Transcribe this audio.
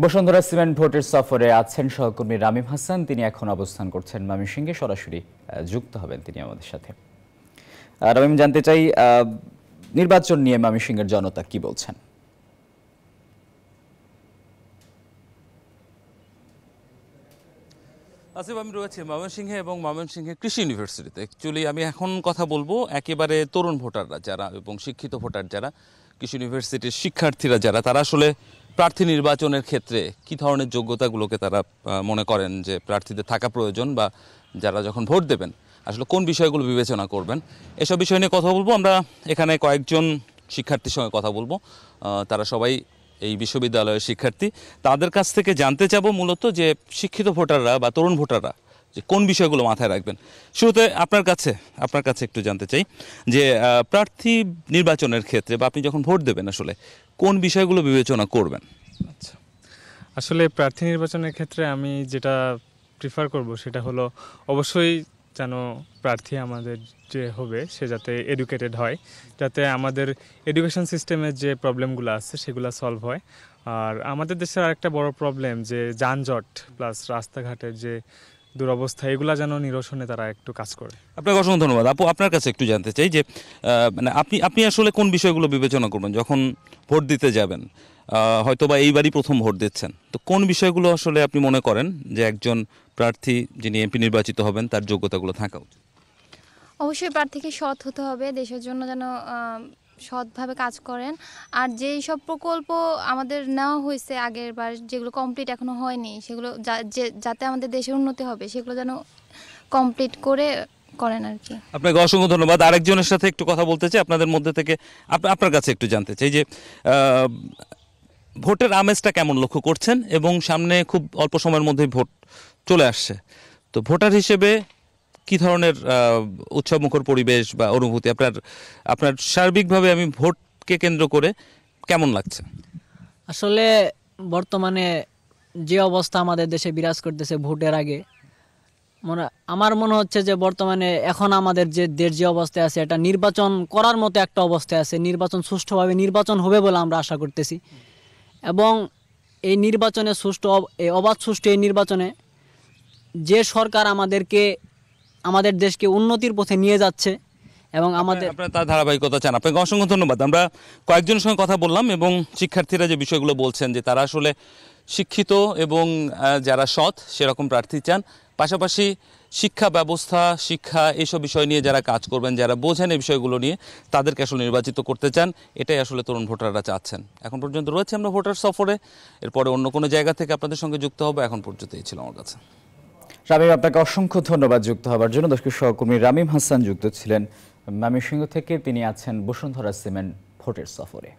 Bashundhara cement ভোটের সফরে আছেন সহকর্মী রামিম হাসান। তিনি এখন অবস্থান করছেন ময়মনসিংহে। সরাসরি যুক্ত হবেন তিনি আমাদের সাথে। রামিম, জানতে চাই নির্বাচন নিয়ে ময়মনসিংহের জনতা কি বলছেন? আসিফ, আমি রয়েছি ময়মনসিংহে এবং ময়মনসিংহে কৃষি ইউনিভার্সিটিতে। অ্যাকচুয়ালি আমি এখন কথা বলবো একেবারে তরুণ ভোটাররা যারা এবং শিক্ষিত ভোটার যারা, কৃষি ইউনিভার্সিটির শিক্ষার্থীরা যারা, তারা আসলে প্রার্থী নির্বাচনের ক্ষেত্রে কি ধরনের যোগ্যতাগুলোকে তারা মনে করেন যে প্রার্থীদের থাকা প্রয়োজন, বা যারা যখন ভোট দেবেন আসলে কোন বিষয়গুলো বিবেচনা করবেন, এসব বিষয় নিয়ে কথা বলবো। আমরা এখানে কয়েকজন শিক্ষার্থীর সঙ্গে কথা বলবো, তারা সবাই এই বিশ্ববিদ্যালয়ের শিক্ষার্থী। তাদের কাছ থেকে জানতে চাবো মূলত যে শিক্ষিত ভোটাররা বা তরুণ ভোটাররা যে কোন বিষয়গুলো মাথায় রাখবেন। শুরুতে আপনার কাছে একটু জানতে চাই যে প্রার্থী নির্বাচনের ক্ষেত্রে বা আপনি যখন ভোট দেবেন আসলে কোন বিষয়গুলো বিবেচনা করবেন? আচ্ছা, আসলে প্রার্থী নির্বাচনের ক্ষেত্রে আমি যেটা প্রিফার করব সেটা হলো অবশ্যই যেন প্রার্থী আমাদের যে হবে সে যাতে এডুকেটেড হয়, যাতে আমাদের এডুকেশন সিস্টেমের যে প্রবলেমগুলো আছে সেগুলো সলভ হয়। আর আমাদের দেশের আরেকটা বড় প্রবলেম যে যানজট প্লাস রাস্তাঘাটের যে দুরবস্থা, এগুলা যেন নিরসনে তারা একটু কাজ করে। আপনাকে অসংখ্য ধন্যবাদ। আপু, আপনার কাছে একটু জানতে চাই যে মানে আপনি আসলে কোন বিষয়গুলো বিবেচনা করবেন যখন ভোট দিতে যাবেন? হয়তো বা এইবারই প্রথম ভোট দিচ্ছেন, তো কোন বিষয়গুলো আসলে আপনি মনে করেন যে একজন প্রার্থী যিনি এমপি নির্বাচিত হবেন তার যোগ্যতাগুলো থাকা উচিত? অবশ্যই প্রার্থীকে সৎ হতে হবে, দেশের জন্য যেন সৎভাবে কাজ করেন। আর যেই সব প্রকল্প আমাদের নেওয়া হয়েছে আগের বার, যেগুলো কমপ্লিট এখনো হয়নি, সেগুলো যাতে আমাদের দেশের উন্নতি হবে সেগুলো যেন কমপ্লিট করেন আর কি। আপনাকে অসংখ্য ধন্যবাদ। আরেকজনের সাথে একটু কথা বলতে চাই আপনাদের মধ্যে থেকে। আপনার কাছে একটু জানতে চাই যে ভোটের আমেজটা কেমন লক্ষ্য করছেন, এবং সামনে খুব অল্প সময়ের মধ্যে ভোট চলে আসছে, তো ভোটার হিসেবে কি ধরনের উৎসবমুখর পরিবেশ বা অনুভূতি আপনার সার্বিকভাবে আমি ভোটকে কেন্দ্র করে কেমন লাগছে? আসলে বর্তমানে যে অবস্থা আমাদের দেশে বিরাজ করতেছে ভোটের আগে, আমার মনে হচ্ছে যে বর্তমানে এখন আমাদের যে দেশ যে অবস্থায় আছে এটা নির্বাচন করার মতো একটা অবস্থায় আছে। নির্বাচন সুষ্ঠুভাবে নির্বাচন হবে বলে আমরা আশা করতেছি, এবং এই নির্বাচনে অবাধ সুষ্ঠু এই নির্বাচনে যে সরকার আমাদের দেশকে উন্নতির পথে নিয়ে যাচ্ছে এবং আপনার তার ধারাবাহিকতা চান। আপনাকে অসংখ্য ধন্যবাদ। আমরা কয়েকজনের সঙ্গে কথা বললাম এবং শিক্ষার্থীরা যে বিষয়গুলো বলছেন যে তারা আসলে শিক্ষিত এবং যারা সৎ সেরকম প্রার্থী চান, পাশাপাশি শিক্ষা ব্যবস্থা, শিক্ষা এইসব বিষয় নিয়ে যারা কাজ করবেন, যারা বোঝেন এই বিষয়গুলো নিয়ে, তাদেরকে আসলে নির্বাচিত করতে চান। এটাই আসলে তরুণ ভোটাররা চাচ্ছেন। এখন পর্যন্ত রয়েছে আমরা ভোটার সফরে, এরপরে অন্য কোনো জায়গা থেকে আপনাদের সঙ্গে যুক্ত হবে। এখন পর্যন্ত এই ছিল আমার কাছে। রামিম, আপনাকে অসংখ্য ধন্যবাদ যুক্ত হওয়ার জন্য। দর্শক, সহকর্মী রামিম হাসান যুক্ত ছিলেন ময়মনসিংহ থেকে। তিনি আছেন বসুন্ধরা সিমেন্ট ভোটের সফরে।